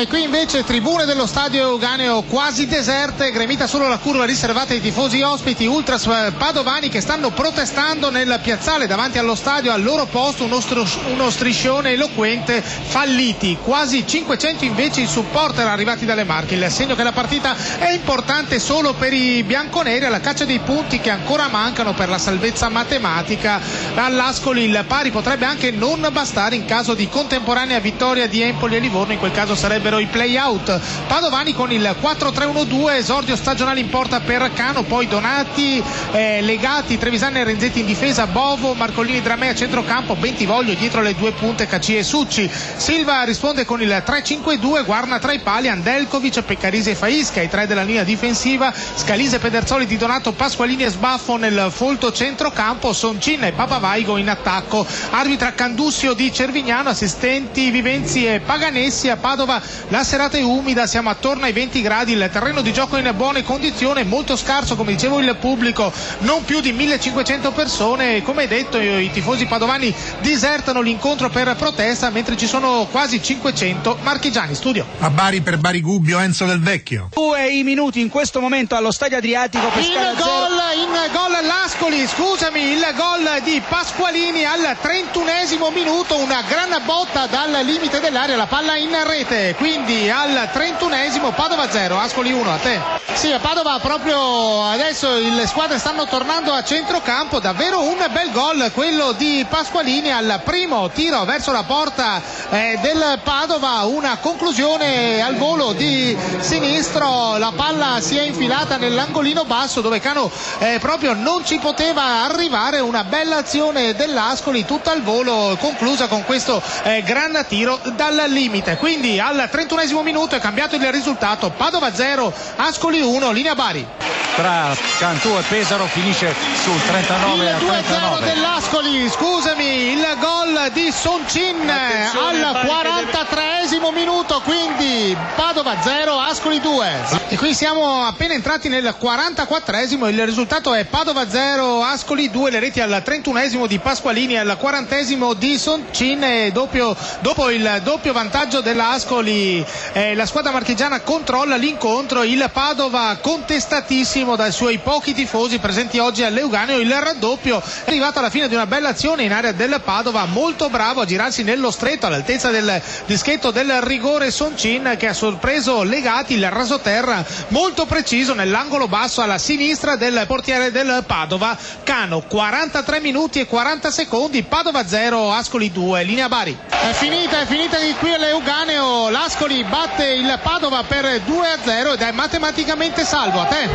E qui invece tribune dello stadio Euganeo quasi deserte, gremita solo la curva riservata ai tifosi ospiti ultras padovani che stanno protestando nel piazzale davanti allo stadio. Al loro posto uno striscione eloquente: falliti. Quasi 500 invece i supporter arrivati dalle Marche, il segno che la partita è importante solo per i bianconeri, alla caccia dei punti che ancora mancano per la salvezza matematica. All'Ascoli il pari potrebbe anche non bastare in caso di contemporanea vittoria di Empoli e Livorno, in quel caso sarebbero i play-out. Padovani con il 4-3-1-2, esordio stagionale in porta per Cano, poi Donati, Legati, Trevisani e Renzetti in difesa, Bovo, Marcolini, Dramea a centrocampo, Bentivoglio dietro le due punte, Cacci e Succi. Silva risponde con il 3-5-2, Guarna tra i pali, Andelkovic, Peccarisi e Faisca, i tre della linea difensiva, Scalise, Pederzoli, Di Donato, Pasqualini e Sbaffo nel folto centrocampo, Soncin e Papavaigo in attacco. Arbitra Candussio di Cervignano, assistenti Vivenzi e Paganessi. A Padova la serata è umida, siamo attorno ai 20 gradi, il terreno di gioco in buone condizioni, molto scarso come dicevo il pubblico, non più di 1500 persone. Come detto, i tifosi padovani disertano l'incontro per protesta, mentre ci sono quasi 500 marchigiani. Studio a Bari per Bari Gubbio, Enzo Del Vecchio. 2 minuti in questo momento allo Stadio Adriatico per in gol l'Ascoli, scusami, il gol di Pasqualini al 31esimo minuto, una gran botta dal limite dell'area, la palla in rete, quindi al 31esimo Padova 0, Ascoli 1. A te. Sì, a Padova proprio adesso le squadre stanno tornando a centrocampo, davvero un bel gol quello di Pasqualini al primo tiro verso la porta del Padova, una conclusione al volo di sinistro, la palla si è infilata nell'angolino basso dove Cano proprio non ci poteva arrivare, una bella azione dell'Ascoli tutta al volo, conclusa con questo gran tiro dal limite. Quindi al 31esimo minuto è cambiato il risultato, Padova 0, Ascoli 1, linea Bari. Tra Cantù e Pesaro finisce sul 39 a 39. Il 2-0 dell'Ascoli, scusami, il gol di Soncin al 43esimo minuto, quindi Padova 0, Ascoli 2. E qui siamo appena entrati nel 44esimo, il risultato è Padova 0, Ascoli 2, le reti al 31esimo di Pasqualini, al 40esimo di Soncin, e dopo il doppio vantaggio dell'Ascoli la squadra marchigiana controlla l'incontro, il Padova contestatissimo dai suoi pochi tifosi presenti oggi all'Euganeo, il raddoppio è arrivato alla fine di una bella azione in area del Padova, molto bravo a girarsi nello stretto all'altezza del dischetto del rigore Soncin, che ha sorpreso Legati, il rasoterra molto preciso nell'angolo basso alla sinistra del portiere del Padova. Cano, 43 minuti e 40 secondi, Padova 0, Ascoli 2, linea Bari. È finita di qui all'Euganeo, l'Ascoli batte il Padova per 2-0 ed è matematicamente salvo. A te.